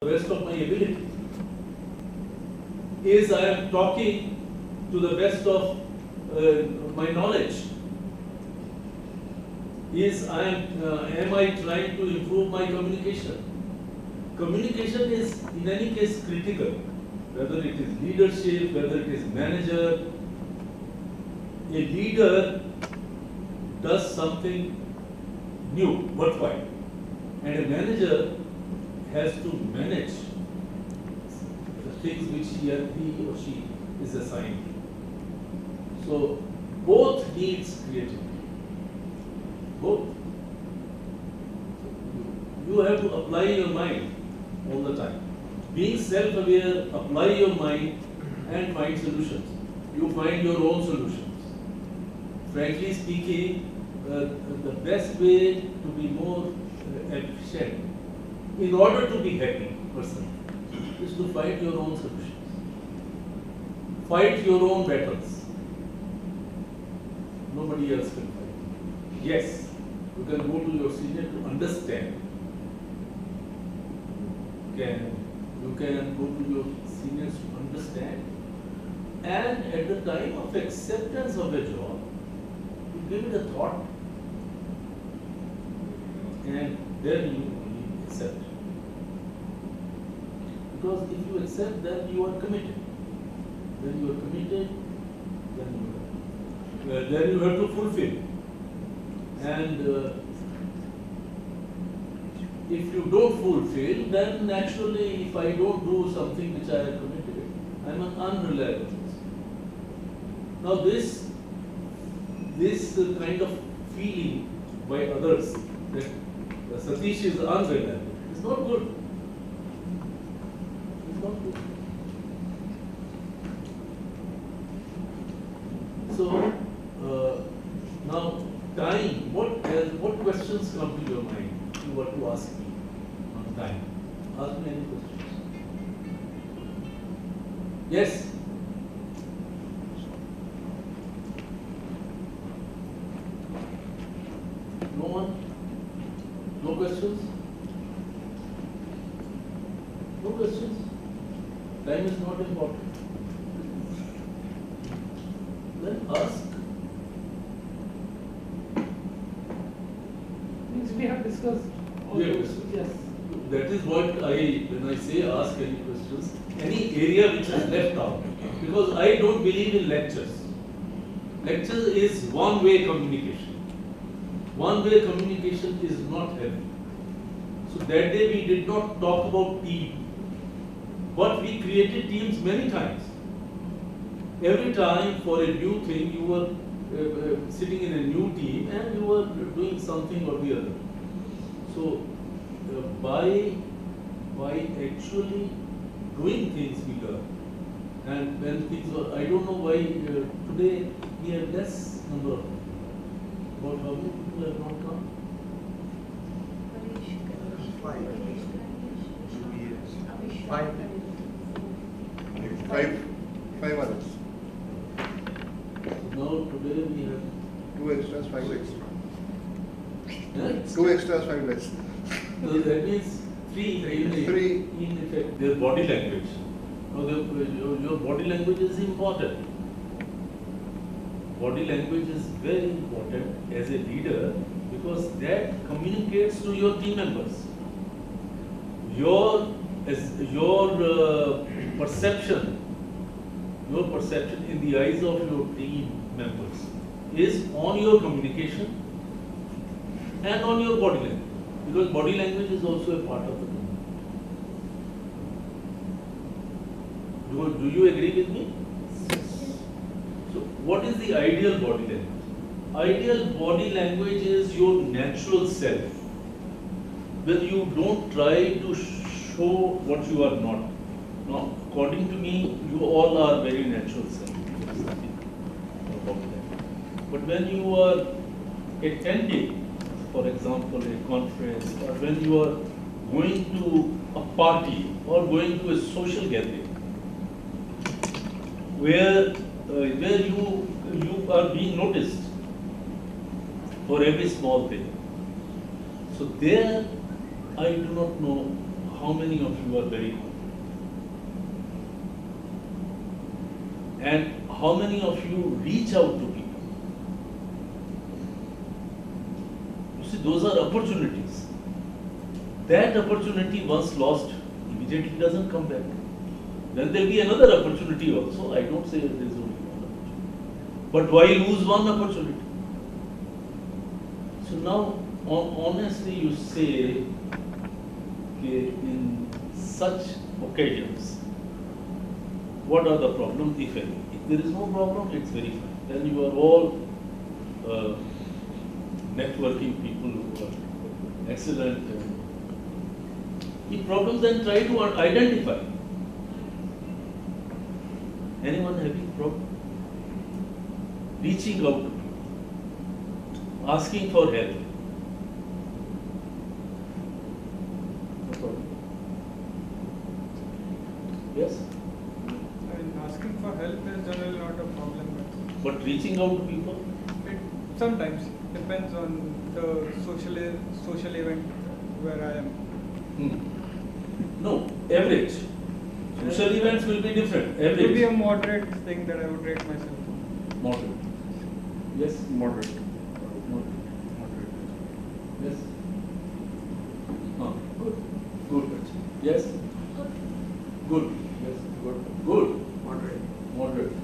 the best of my ability. Is I am talking to the best of my knowledge. Is am I trying to improve my communication? Communication is in any case critical, whether it is leadership, whether it is manager. A leader does something new, worthwhile, and a manager has to manage the things which he or she is assigned. So both needs creativity. Both. You have to apply your mind all the time. Being self-aware, apply your mind and find solutions. You find your own solutions. Frankly speaking, the best way to be more efficient in order to be happy person is to find your own solutions. Fight your own battles. Nobody else can fight. Yes, you can go to your senior to understand. You can go to your seniors to understand. And at the time of acceptance of a job, you give it a thought. And then you only accept. Because if you accept that, you are committed. When you are committed, then you have to fulfill. And if you don't fulfill, then naturally, if I don't do something which I have committed, I am an unreliable person. Now this kind of feeling by others that Satish is unreliable is not good. It's not good. So now time. What questions come to your mind? You were to ask me on time. Ask me any questions. Yes. No one? No questions? No questions? Time is not important. Then ask. Means we have discussed all We have those. discussed. Yes. That is what when I say ask any questions, any area which is left out. Because I don't believe in lectures. Lectures is one-way communication. One-way communication is not healthy. So that day we did not talk about team. But we created teams many times. Every time for a new thing you were sitting in a new team and you were doing something or the other. So by actually doing things we learn. And when things are, I don't know why today we have less number of people. About how many people have not come? Five others. So now today we have 2 extras, 5 extra. yeah? 2 extras, 5 less. So that means three in effect. Their body language. Now your body language is important. Body language is very important as a leader because that communicates to your team members. Your perception in the eyes of your team members is on your communication and on your body language. Because body language is also a part of the communication. Do you agree with me? So, what is the ideal body language? Ideal body language is your natural self. When you don't try to show what you are not. Now, according to me, you all are very natural self. But when you are attending, for example, a conference, or when you are going to a party or going to a social gathering, where you are being noticed for every small thing. So there, I do not know how many of you are very confident? And how many of you reach out to people? You see, those are opportunities. That opportunity once lost immediately doesn't come back. Then there will be another opportunity also. I don't say there is only one opportunity. But why lose one opportunity? So now, honestly, you say, okay, in such occasions, what are the problems, if any? If there is no problem, it's very fine. Then you are all networking people who are excellent. If problems, then try to identify. Anyone having problem? Reaching out to people, asking for help. No problem. Yes? I mean, asking for help is generally not a problem, But reaching out to people? but it sometimes depends on the social event where I am. No, average. Social events will be different. It would be a Average. moderate thing that I would rate myself. Moderate. Yes? Moderate. Moderate. Yes? Good. Good. Yes? Good. Yes. Good. Good. Moderate. Moderate.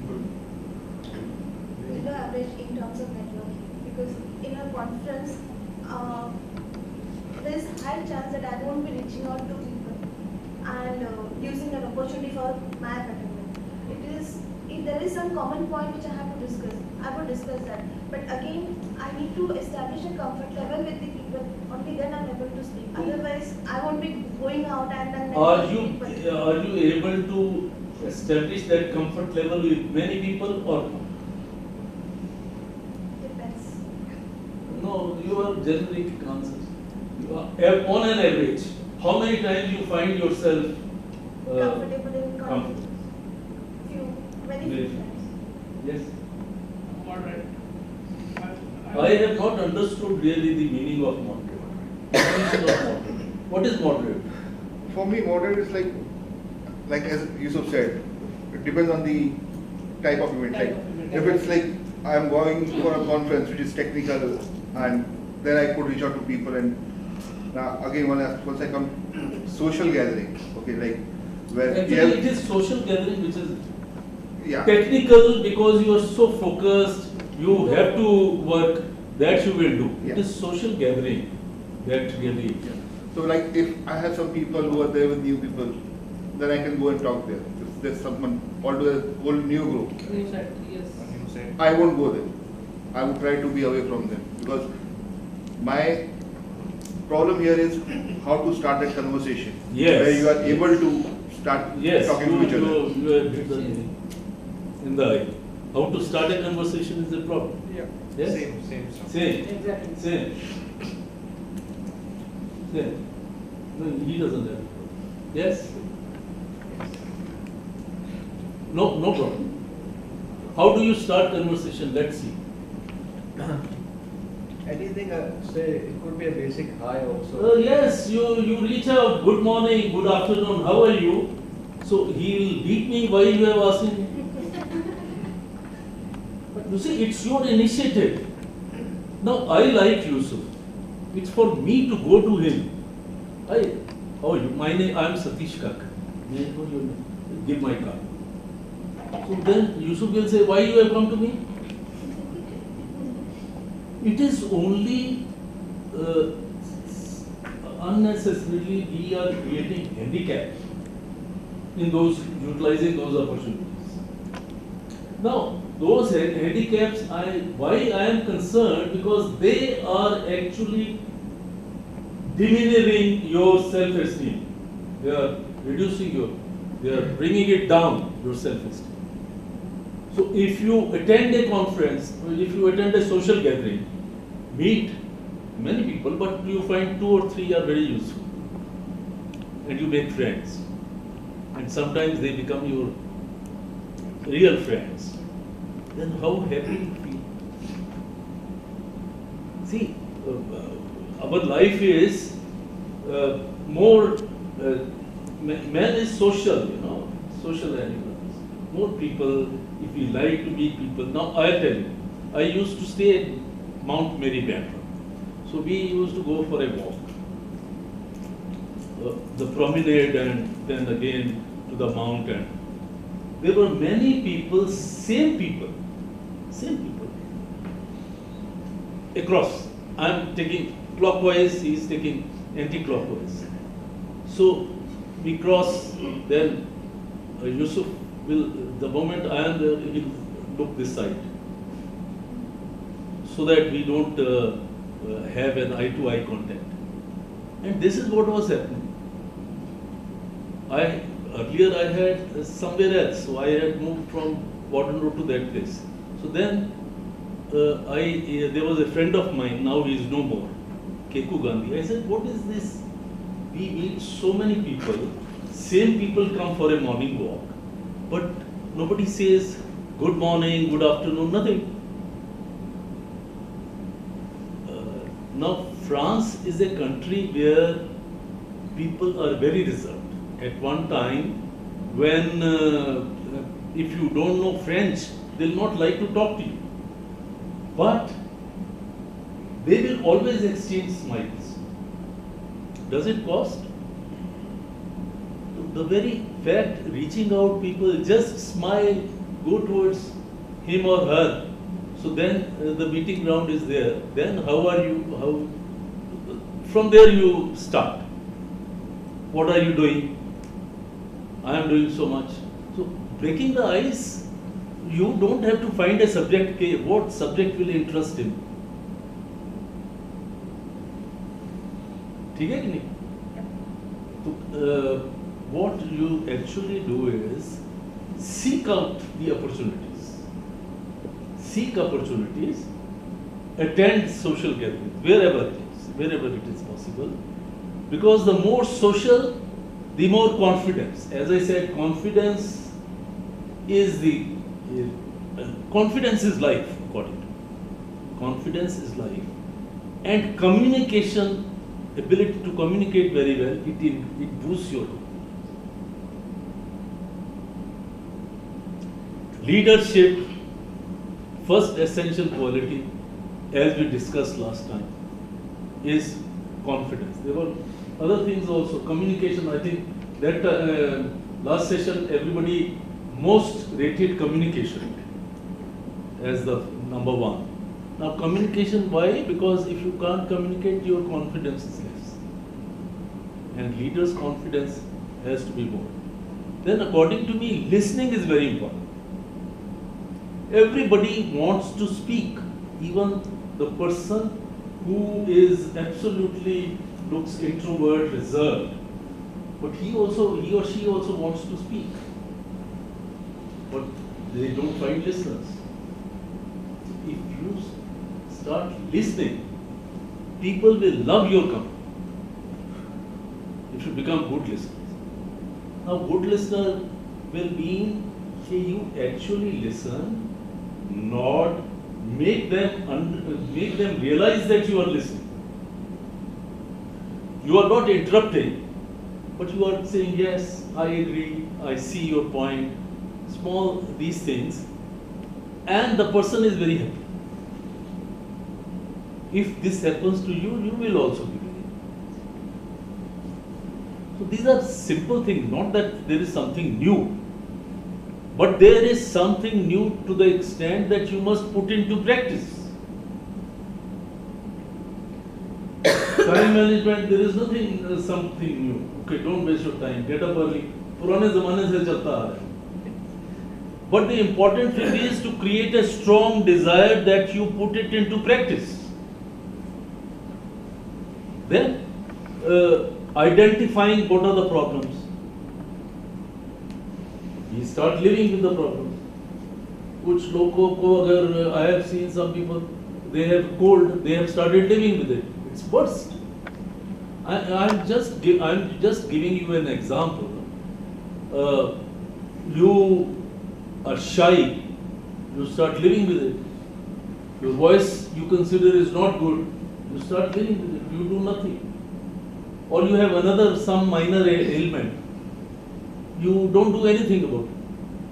Good. Below average in terms of networking, because in a conference, there is high chance that I won't be reaching out to people and using an opportunity for my betterment. If there is some common point which I have to discuss, I would discuss that. But again, I need to establish a comfort level with the people. Only then I'm able to speak. Otherwise, I won't be going out and then. Are you able to establish that comfort level with many people or not? Depends. No, you are generic answers. You are, on an average, how many times you find yourself Comfortable in comfortable? few, very Very few few. times. Yes. Moderate. I have not understood really the meaning of moderate. Definition of moderate. What is moderate? For me, moderate is like as Yusuf said, it depends on the type of event. Type Like of event. if it's like I am going for a conference which is technical, and then I could reach out to people. And now again, once I come social gathering, okay, like where Actually, it is social gathering which is yeah. technical because you are so focused, you have to work, that you will do. Yeah. It is social gathering that really. So like if I have some people who are there with new people, then I can go and talk there. If there's someone altogether whole new group, Yes. I won't go there. I would try to be away from them because my problem here is how to start a conversation Yes. where you are able to start Yes, talking to each other. you have hit the nail in the eye. How to start a conversation is a problem. Yeah. Yes? Same. Exactly. Same. No, he doesn't have a problem. Yes? No problem. How do you start conversation? Let's see. Anything, say, it could be a basic hi also. Yes, you reach out, good morning, good afternoon, how are you? So he will beat me while you have asked him. But you see, it's your initiative. Now I like Yusuf. It's for me to go to him. Hi, how are you? My name, I am Satish Kakri. May I know your name? Give my card. So then Yusuf will say, why you have come to me? It is only unnecessarily we are creating handicap in those utilizing those opportunities. Now, those handicaps, why I am concerned because they are actually diminishing your self-esteem. They are reducing they are bringing it down your self-esteem. So if you attend a conference, or if you attend a social gathering, meet many people, but you find 2 or 3 are very useful. And you make friends. And sometimes they become your real friends. Then how happy you feel. See, our life is more, man is social, you know, social animals. More people, if we like to meet people. Now I tell you, I used to stay at Mount Mary Bandra. So we used to go for a walk. The promenade and then again to the mountain. There were many people, same people, across. I'm taking clockwise, he's taking anti-clockwise. So we cross, then Yusuf will, the moment I am there, he will look this side. So that we don't have an eye-to-eye contact. And this is what was happening. Earlier I had somewhere else, so I had moved from Warden Road to that place. So then there was a friend of mine, now he is no more, Keku Gandhi. I said, what is this? We meet so many people, same people come for a morning walk, but nobody says good morning, good afternoon, nothing. Now France is a country where people are very reserved. At one time, when if you don't know French, they'll not like to talk to you. But they will always exchange smiles. Does it cost? The very fact, reaching out, people just smile, go towards him or her. So then the meeting ground is there. Then how are you? From there you start. What are you doing? I am doing so much. So breaking the ice, you don't have to find a subject. Okay, what subject will interest him? ठीक है कि नहीं? So what you actually do is seek out the opportunities. Seek opportunities. Attend social gatherings wherever it is possible. Because the more social, the more confidence. As I said, confidence is confidence is life, according to me. Confidence is life. And communication, ability to communicate very well, it boosts your confidence. Leadership, first essential quality, as we discussed last time, is confidence. There were other things also. Communication, I think that last session everybody most rated communication as the number one. Now communication, why? Because if you can't communicate, your confidence is less. And leaders' confidence has to be more. Then according to me, listening is very important. Everybody wants to speak, even the person who is absolutely looks introvert, reserved, but he or she also wants to speak, but they don't find listeners. If you start listening, people will love your company. You should become good listeners. Now, good listener will mean that you actually listen, nod, make them realize that you are listening. You are not interrupting, but you are saying, yes, I agree, I see your point, small these things, and the person is very happy. If this happens to you, you will also be very happy. So these are simple things, not that there is something new, but there is something new to the extent that you must put into practice. Time management, there is nothing, something new. Okay, don't waste your time, get up early. पुराने ज़माने से चलता आ रहा है. But the important thing is to create a strong desire that you put it into practice. Then, identifying what are the problems. You start living with the problems. कुछ लोगों को अगर I have seen some people, they have cold, they have started living with it. It's burst. I'm just giving you an example. You are shy, you start living with it. Your voice you consider is not good, you start living with it. You do nothing. or you have another some minor ailment, you don't do anything about it.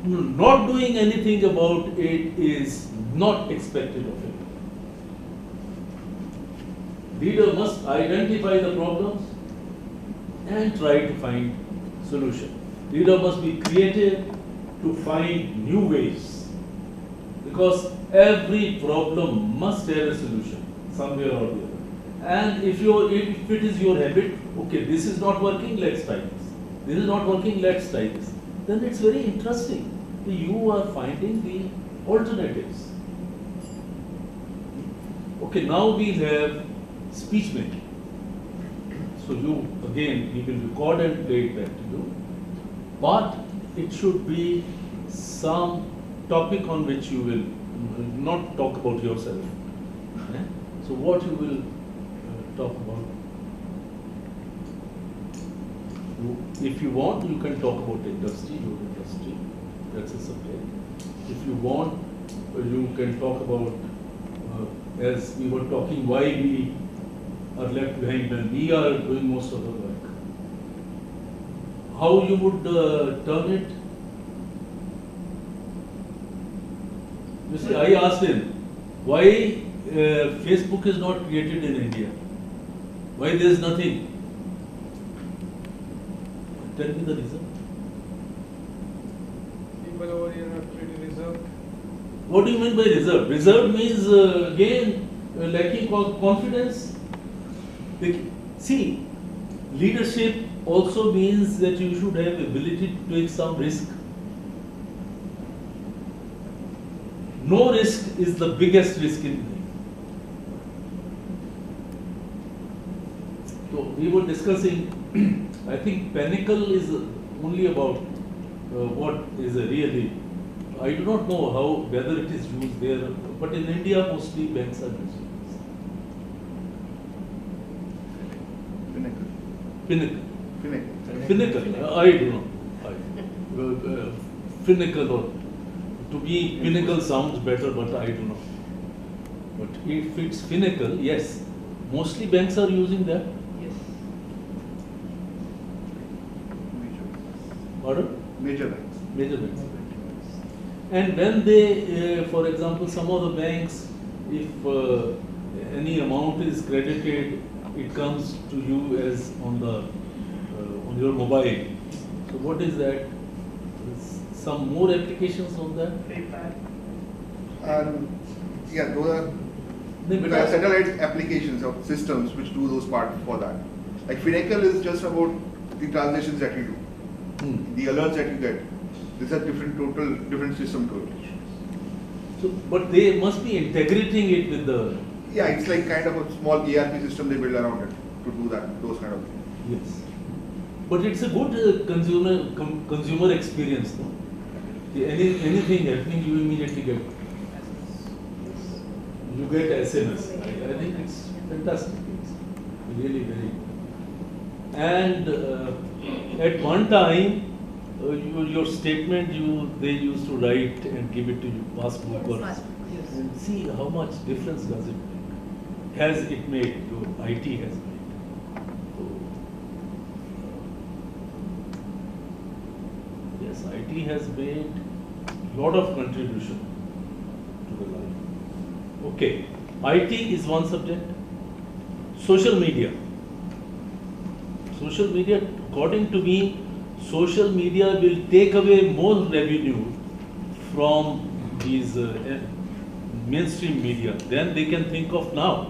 Not doing anything about it is not expected of him. Leader must identify the problems and try to find solution. Leader must be creative to find new ways, because every problem must have a solution somewhere or the other. And if it is your habit, okay, this is not working, let's try this. This is not working, let's try this. Then it's very interesting. You are finding the alternatives. Okay, now we have speech making. So you, again, we will record and play it back to you. But it should be some topic on which you will not talk about yourself. Eh? So what you will talk about? If you want, you can talk about industry, your industry. That's a subject. If you want, you can talk about, as we were talking, why we are left behind when we are doing most of the work. How you would term it? You see, I asked him, why Facebook is not created in India? Why there is nothing? Tell me the reason. People over here are pretty reserved. What do you mean by reserved? Reserved means, again, lacking confidence. See, leadership also means that you should have ability to take some risk. No risk is the biggest risk in life. So we were discussing, I think Pinnacle is only about what is really, I do not know how, whether it is used there, but in India mostly banks are used. Pinnacle. I do not. Pinnacle, or to me, Pinnacle sounds better, but I do not. But if it's Pinnacle, yes, mostly banks are using that. Yes. Pardon? Major banks. Major banks. And when they, for example, some of the banks, if any amount is credited, it comes to you as on the on your mobile. So what is that? Some more applications on that? PayPal. Yeah, those are there are satellite applications of systems which do those parts for that. Like Finacle is just about the transactions that you do, the alerts that you get. These are different system to it. So, but they must be integrating it with the. Yeah, it's like kind of a small ERP system they build around it to do that, those kind of things. Yes. But it's a good consumer experience, no? Anything happening, you immediately get. You get SMS. I think it's fantastic. It's really very good. And at one time, your statement they used to write and give it to you, passbook or and see how much difference does it make. Has it made? Your IT has made. So, yes, IT has made a lot of contribution to the life. Okay, IT is one subject. Social media. Social media, according to me, social media will take away more revenue from these mainstream media than they can think of now.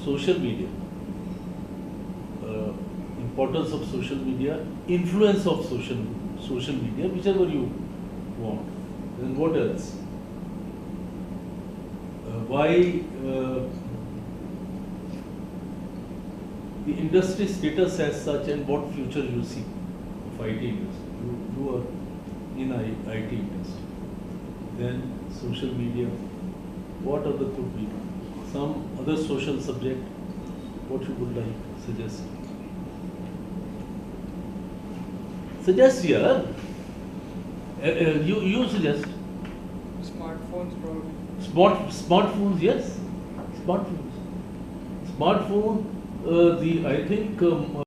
Social media, importance of social media, influence of social media, whichever you want. Then what else? Why the industry status as such, and what future you see of IT industry. You are in IT industry. Then social media. What other could be? Some other social subject. What you would like to suggest? Suggest here. You suggest. Smartphones probably. Smartphones, yes. Smartphone. I think